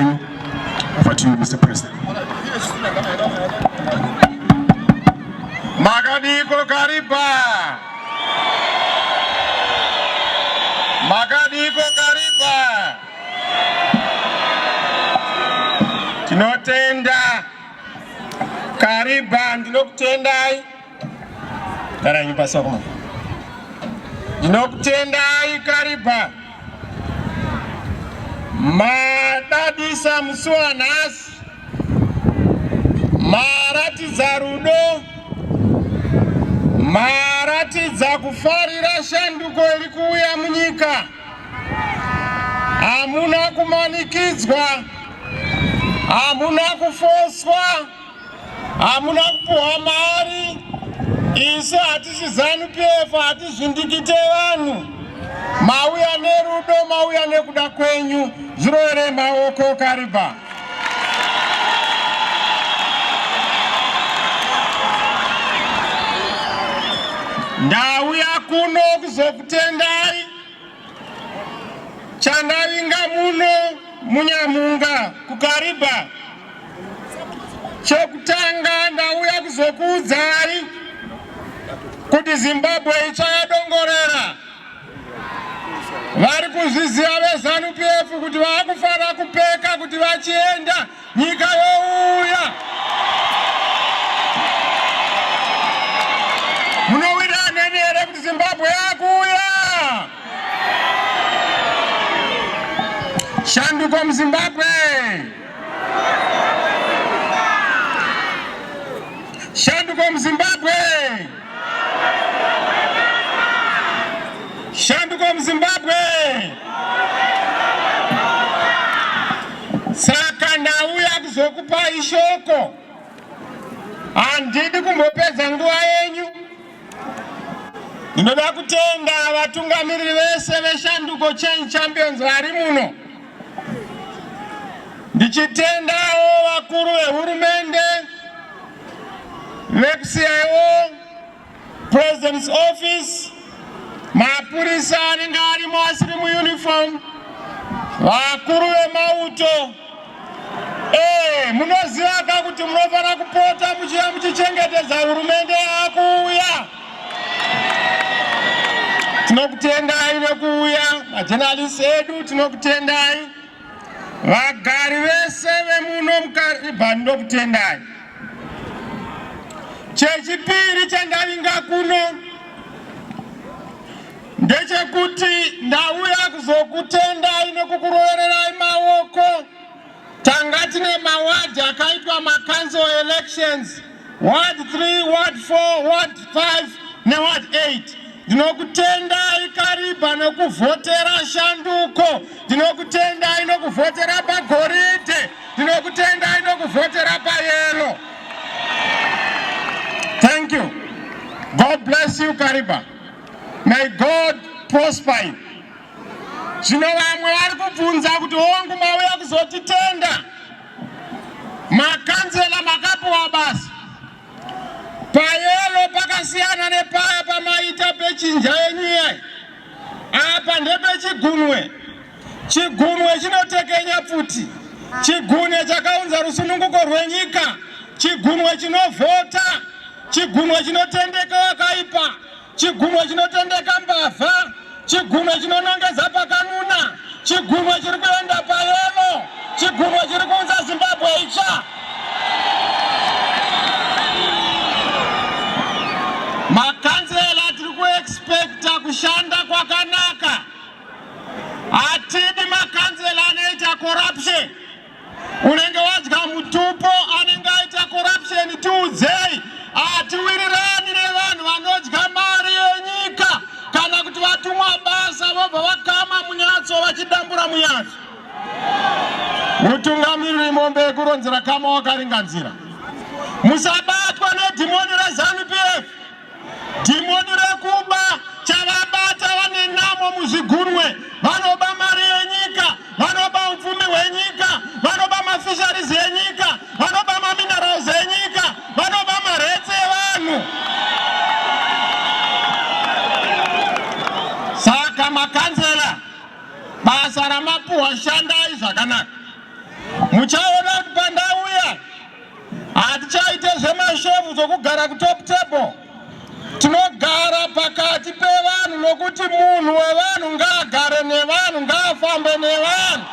kwenyu. Over to you, Mr. President. Makadiko Kariba. Makadiko Kariba. Tinotenda Kariba, ndinokutendai. Dara nyumba sokoma. Ndinokutendai Kariba. Madadisa muswanas. Maratidza rudo. Maratidza kufarira shanduko iri kuuya munyika. Hamuna kumanikidzwa. Hamuna kufoswa. Hamuna kupuhwa mari. Isu hatisi ZANU-PF, hatizvindikite vanhu. Mauya nerudo, mauya nekuda kwenyu. Zvirovere maoko Kariba. Ndauya kuno kuzokutendai. Chandavinga muno muNyamhunga kuKariba. Chokutanga ndauya kuzokuudzai kuti Zimbabwe ichadongorera. Vari kuzviziva veZANU-PF kuti vakufara kupeka kuti vachienda nyika youya. Munowira neni here kuti Zimbabwe yakuuya. Shanduko muZimbabwe. Shanduko muZimbabwe. Shanduko muZimbabwe. Saka ndauya kuzokupa ishoko. Handidi kumbopedza nguva yenyu. Ndinoda kutenda vatungamiriri vese veShanduko Change Champions vari muno. Ndichitendawo vakuru vehurumende, veCIO, President's Office, mapurisa anenge arimo asiri muuniform, vakuru vemauto. Munoziva kuti munofana kupota muchiya muchichengetedza hurumende yakuuya. Tinokutendai nekuuya, majournalists edu tinokutendai. Vagari vese vemuno muKariba ndinokutendai. Chechipiri chandavinga kuno ndechekuti ndauya kuzokutendai nekukurovererai maoko. Tanga tine mawadi akaitwa macouncil elections, Ward 3, Ward 4, Ward 5 neWard 8. Ndinokutendai Kariba nekuvhotera Shanduko. Ndinokutendai nekuvhotera pagoridhe. Ndinokutendai nekuvhotera payero. Thank you. God bless you Kariba. May God prosper you. Zvino vamwe vari kubvunza kuti hongu mauya kuzotitenda. Makanzela makapuwa basi. Payelo pakasiyana nepaya pamaita pechinja yenyu iyai. Apa ndepechigunwe. Chigunwe chinotekenya pfuti. Chigunwe chakaunza rusununguko rwenyika. Chigunwe chinovhota. Chigunwe chinotendeka wakaipa. Chigunwe chinotendeka mbavha. Chigunwe chinonongedza pakanuna. Chigunwe chiri kuenda payelo. Chigunwe chiri kuunza Zimbabwe itsva. Makanzela tiri kuexpecta kushanda kwakanaka. Hatidi makanzela anoita corruption. Unenge wadya mutupo anenge aita corruption tiudzei. Hatiwirirani nevanhu vanodya mari yenyika kana kuti vatumwa basa vobva vakama munyatso vachidambura munyatso. Mutungamiriri mombe kuronzera kama wakaringanzira. Musabatwa nedhimoni reZANU-PF. Dhimoni rekuba chavabata vane namo muzvigunwe. Vanoba mari yenyika, vanoba upfumi hwenyika, vanoba mafisheries enyika, vanoba maminerals enyika, vanoba maretsi evanhu. Saka makanzela basa ramapuhwa shandai zvakanaka. muchaona kuti pandauya hatichaite zvemashefu zvokugara kutop table. Tinogara pakati pevanhu nokuti munhu wevanhu ngaagare nevanhu, ngaafambe nevanhu.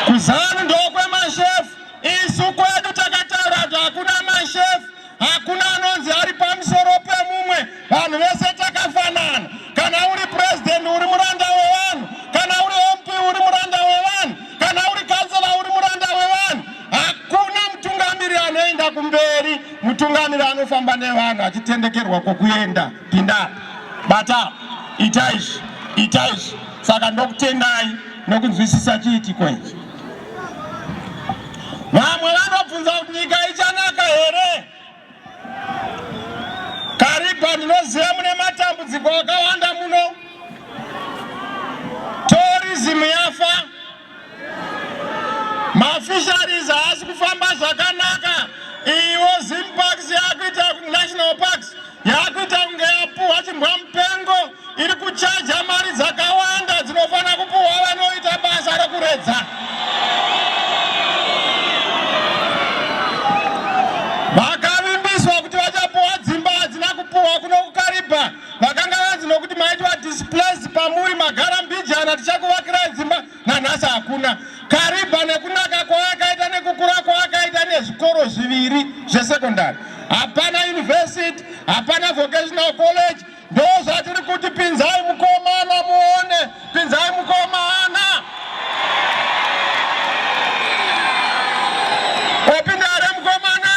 Kuzanu ndokwe mashefu. Isu kwedu takataura kuti hakuna mashefu, hakuna anonzi ari pamusoro pemumwe. Vanhu vese takafanana. Kana uri president uri muranda wevanhu, kana uri MP uri muranda wevanhu, kana uri kansela uri muranda wevanhu. Hakuna mutungamiri anoenda kumberi, mutungamiri anofamba nevanhu achitendekerwa kokuenda. Pinda bata itaishi. Saka ndokutendai nokunzwisisa chiitiko ichi. Vamwe vanobvunza kuti nyika ichanaka here? Kariba ndinoziva mune matambudziko akawanda muno. Tourism yafa. Mafisheries haasi kufamba zvakanaka. Iwo Zim Parks yakuita National Parks yakuita kunge yapuhwa chimbwa mupengo, iri kuchaja mari dzakawanda dzinofana kupuhwa vanoita basa rekuredza. Vakavimbiswa kuti vachapuhwa dzimba hadzina kupuhwa kuno kuKariba. Vakanga vanzi nokuti maitwa displaced pamuri magara mbijana tichakuvakirai dzimba, nanhasi hakuna. Kariba nekunaka kwakaita nekukura kwakaita nezvikoro zviviri zvesekondari. Hapana university, hapana vocational college. Ndozvatiri kuti pinzai mukomana muone, pinzai mukomana. Opindare mukomana.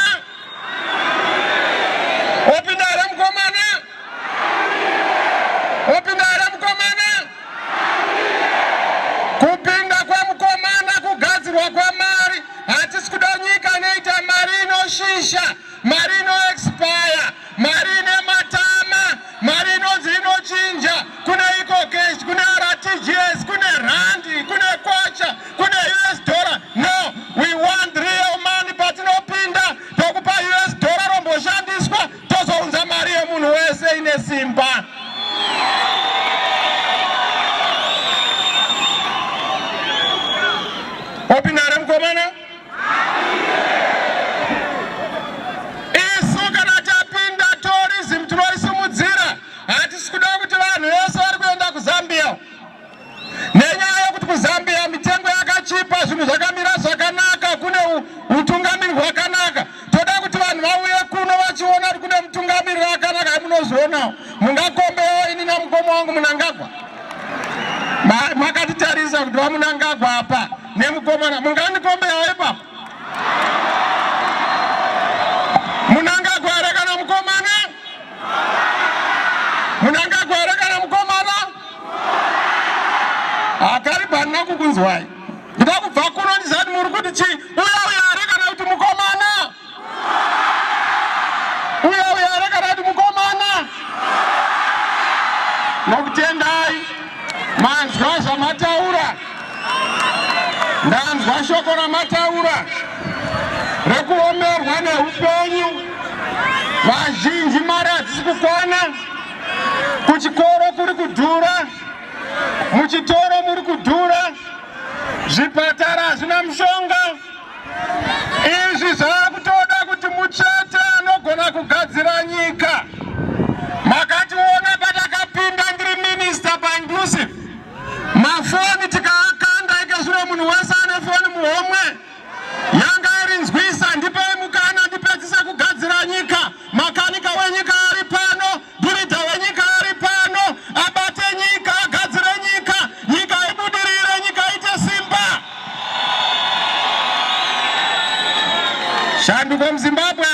Opindare mukomana. Opindare mukomana. Kupinda kwemukomana kugadzirwa kwemari. Hatisi kuda nyika neita mari inoshisha, mari inoexpire, mari ine matama, mari inonzi inochinja. Kune ecocash, kune RTGS, kune randi, kune kwacha, kune US dollar. No, we want real money. Patinopinda tokupa US dollar romboshandiswa, tozounza mari yemunhu wese ine simba. Opindare mukomana. Isu kana tapinda tourism tinoisimudzira. Hatisi kuda kuti vanhu vese vari kuenda kuZambia. Nenyaya yekuti kuZambia mitengo yakachipa, zvinhu zvakamira zvakanaka, kune utungamiri hwakanaka. Toda kuti vanhu vauye kuno vachiona kuti kune mutungamiri wakanaka. Munozviona mungakombewo ini namukoma wangu Munangagwa. Makatitarisa kuti vaMunangagwa apa nemukomana. Mungandikombewo ipapo? Munangagwa here kana mukomana? Munangagwa here kana mukomana? Kariba handina kukunzwai. Ndida kubva kuno ndizati muri kuti chii? Uya here kana kuti mukomana? Uya here kana kuti mukomana? Nokutendai manzwa zvamataura. Ndanzwa shoko ramataura rekuomerwa neupenyu. Vazhinji mari hadzisi kukwana. Kuchikoro kuri kudhura, muchitoro muri kudhura, zvipatara hazvina mushonga. Izvi zvaakutoda kuti muchete anogona kugadzira nyika. Makationa patakapinda ndiri minista painclusive. Mafoni tikaakanda ikazvino munhu wese ane foni muhomwe. Yanga irinzwisa, ndipei mukana ndipedzise kugadzira nyika. Makanika wenyika ari pano, bhiridha wenyika ari pano. Abate nyika, agadzire nyika, nyika ibudirire, nyika ite simba. Shanduko muZimbabwe.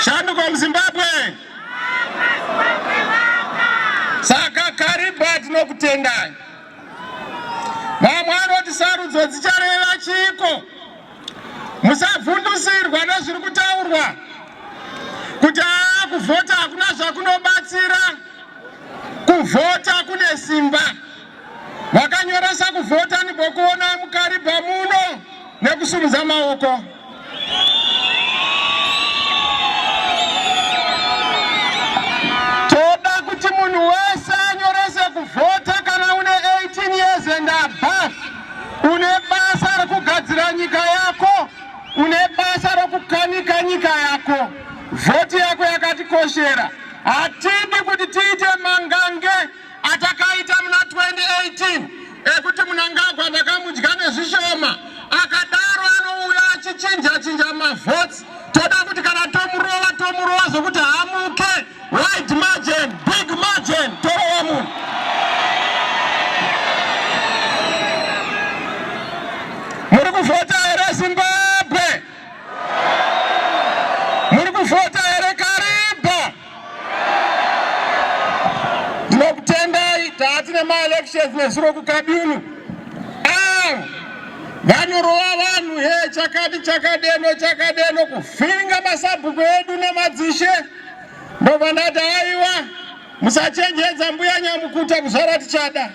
Shanduko muZimbabwe. Saka Kariba tinokutendai. Vamwe vanoti sarudzo dzichareva chiko. Musavhundusirwa nezviri kutaurwa kuti kuvhota hakuna zvakunobatsira. Kuvhota kune simba. Vakanyoresa kuvhota ndibokuona muKariba muno nekusumudza maoko. Toda kuti munhu wese anyorese kuvhota kana une Tanika nyika yako, voti yako yakatikoshera. Atidi kuti tiite mangange atakaita muna 2018 ekuti munangagwa ndakamudyane zvishoma akadaro anouya achichinja mavhotsi. Toda kuti kana tomurova zvokuti hamuke wide margin, big margin, torova munhu. Muri kuvhota here Zimbabwe? Muri kuvhota here Kariba? Ndinokutendai taatine ma-elections nesuro kukadunu. Vanorova vanhu he chakadeno kufinga masabhuku edu nemadzishe. Ndobva ndati aiwa musachenjedza mbuya nyamukuta kuzvara tichada.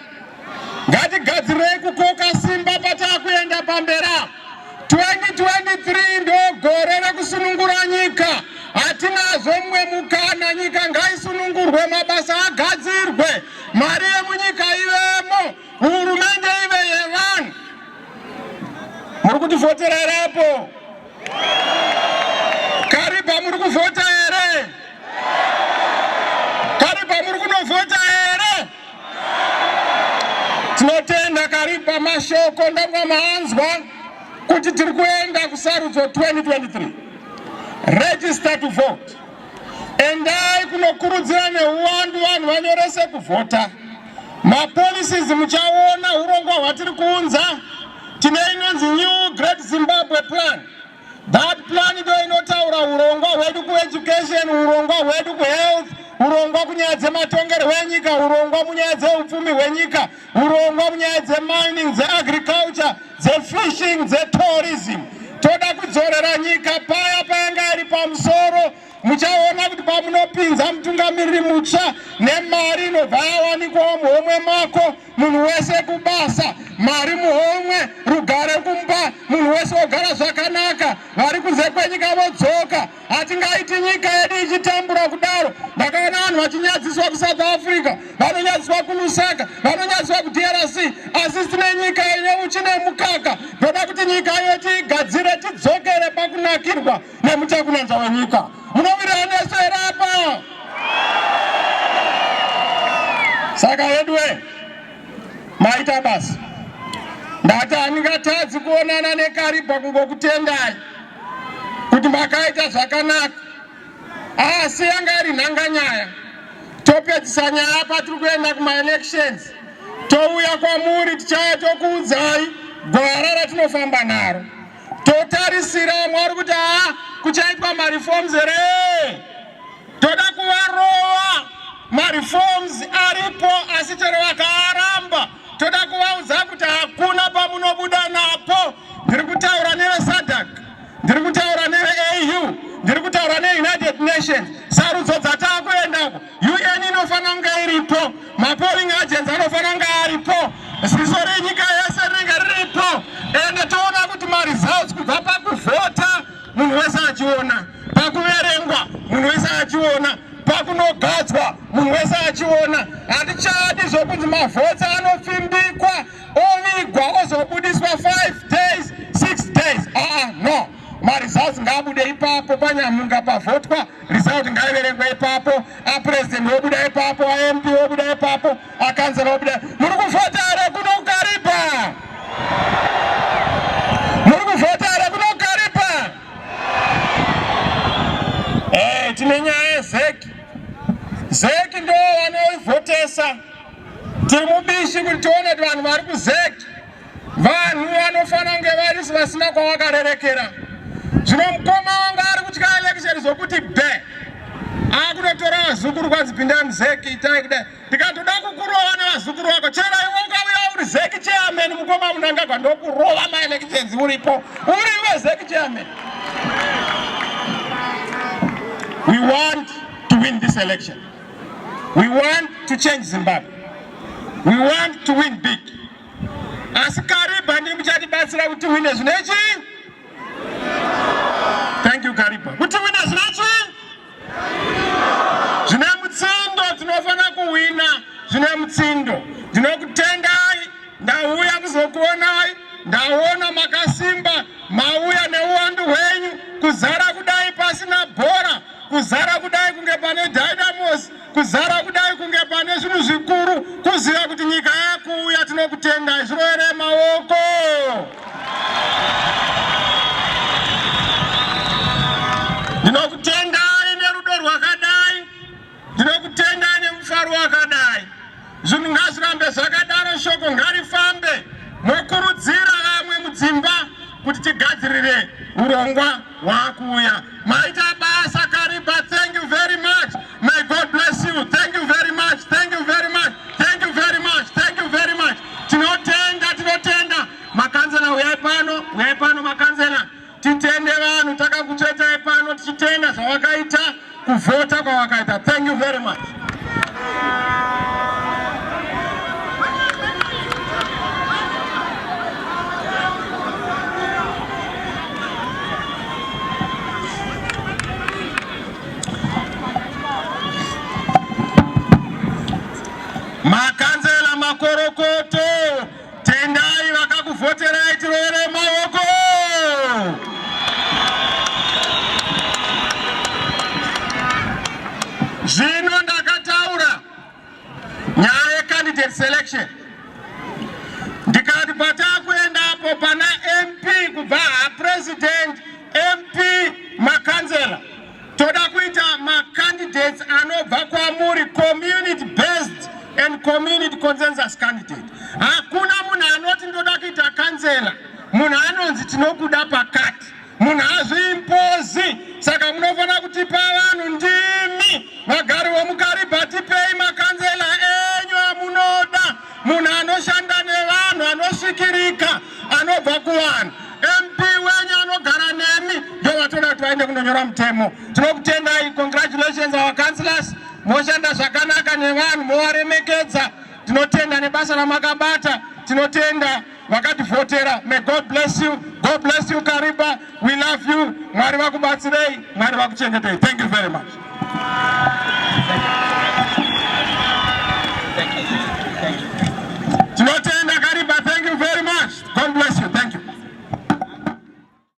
Ngatigadzirei kukoka simba patakuenda pambera. 2023 ndo gore rekusunungura nyika. Hatinazo mumwe mukana, nyika ngaisunungurwe, mabasa agadzirwe, mari yemunyika ivemo, hurumende ive yevanhu. Muri kutivhotera here apo? Kariba muri kuvhota here? Kariba muri kunovhota here? Tinotenda Kariba mashoko ndanga maanzwa kuti tiri kuenda kusarudzo 2023. Register to vote. Endai kunokurudzira neuwandu vanhu vanyorese kuvhota. Mapolicies muchaona urongwa hwatiri kuunza. Tine inonzi New Great Zimbabwe Plan. That plan ndo inotaura urongwa hwedu kueducation, urongwa hwedu kuhealth, urongwa kunyaya dzematongerwo enyika, urongwa munyaya dzeupfumi hwenyika, urongwa munyaya dzemining, dzeagriculture, dzefishing, dzetourism. Toda kudzorera nyika paya payanga iri pamusoro. Muchaona kuti pamunopinza mutungamiriri mutsva nemari inobva yawanikwawo muhomwe mako, munhu wese kubasa, mari muhomwe, rugare kumba, munhu wese ogara zvakanaka, vari kunze kwenyika vodzoka. Hatingaiti nyika yedu ichitambura kudaro. Ndakaona vanhu vachinyadziswa kuSouth Africa, vanonyadziswa kuLusaka, vanonyadziswa kuDRC, asi tine nyika ine uchi nemukaka. Ndoda kuti nyika yedu igadzire, tidzokere pakunakirwa nemutakunanza wenyika. Munovirana nesu here apa? Saka hedwe maita basa. Ndati handingatadzi kuonana neKariba kungokutendai kuti makaita zvakanaka. Asi yanga iri nhanganyaya. Topedzisa nyaya patiri kuenda kuma-elections. Touya kwamuri tichaya tokuudzai gwara ratinofamba naro. Totarisira mwari kuti kuchaitwa ma-reforms here. Toda kuvarova. Ma-reforms aripo asi chero vakaramba. Toda kuvaudza kuti hakuna pamunobuda napo. Ndiri kutaura neveSADC, ndiri kutaura neveAU, ndiri kutaura neUnited Nations. Sarudzo dzatakuendako, UN inofanira kunge iripo, ma-polling agents anofanira kunge aripo, ziso renyika yese rinenge riripo. Ende toona kuti ma-results kubva pakuvhota munhu wese achiona, pakuverengwa munhu wese achiona, pakunogadzwa munhu wese achiona. Hatichadi zvokunzi mavhotsi anopfimbikwa, ovigwa, ozobudiswa 5 days, 6 days. No. Ma-results ngabude ipapo paNyamhunga pavhotwa, result ngaiverengwe ipapo, apresident obuda ipapo, aMP obuda ipapo, akansela obuda. Muri kuvhota here kuno kuKariba? Muri kuvhota here kuno kuKariba? Tine nyaya yeZeki. Zeki ndo vanovhotesa. Tiri mubishi kuti tione kuti vanhu vari kuZeki vanhu vanofanira kunge vari vasina kwavakarerekera. Zvino mukoma wanga ari kutya election zvokuti be akunotora vazukuru kwadzipinda muZeki itai kudai. Ndikatoda kukurova nevazukuru vako, chero iwe ukauya uri Zeki chairman, mukoma Mnangagwa ndokurova ma-elections uripo, uriwe Zeki chairman. We want to win this election. We want to change Zimbabwe. We want to win big. Asi Kariba ndi muchatibatsira kuti wine zvinechi? Thank you Kariba. Kuti wine zvinechi? Zvine mutsindo, tinofanira kuwina zvine mutsindo. Ndinokutendai, ndauya kuzokuonai, ndaona makasimba, mauya neuwandu hwenyu, kuzara kuda kuzara kudai kunge pane dynamos, kuzara kudai kunge pane zvinhu zvikuru, kuziva kuti nyika yakuuya. Tinokutenga. Izviro maoko. Ndinokutendai nerudo rwakadai, ndinokutendai nemufaro wakadai. Zvinhu ngazvirambe zvakadaro, shoko ngarifambe. Mokurudzira vamwe mudzimba kuti tigadzirire urongwa hwakuuya. Maita basa Kariba. Thank you very much. May God bless you. Thank you very much. Thank you very much. Thank you very much. Thank you very much. Tinotenda. Makanzela uyai pano makanzela. Titende vanhu takakutsvetai pano tichitenda zvawakaita, kuvhota kwawakaita. Thank you very much. Makanzela makorokoto, tendai vakakuvhoterai. Tirore maoko. Zvino ndakataura nyaya candidate selection. Ndikati patakuendapo pana MP kubva president, MP, makanzela, toda kuita macandidates anobva kwamuri community based and community consensus candidate. Hakuna munhu anoti ndoda kuita kanzela, munhu anonzi tinokuda pakati, munhu hazviimpozi. Saka munofana kutipa vanhu ndimi. Vagari vomukariba, tipei makanzela enyu amunoda, munhu anoshanda nevanhu, anosvikirika, anobva kuvanhu. MP wenyu anogara nemi ndio watoda kuti vaende kunonyora mutemo. Tinokutendai. Congratulations our councillors. Moshanda zvakanaka nevanhu, movaremekedza. Tinotenda nebasa ramakabata. Tinotenda vakativhotera. May God bless you. God bless you Kariba. We love you. Mwari vakubatsirei, Mwari vakuchengetei. Thank you very much.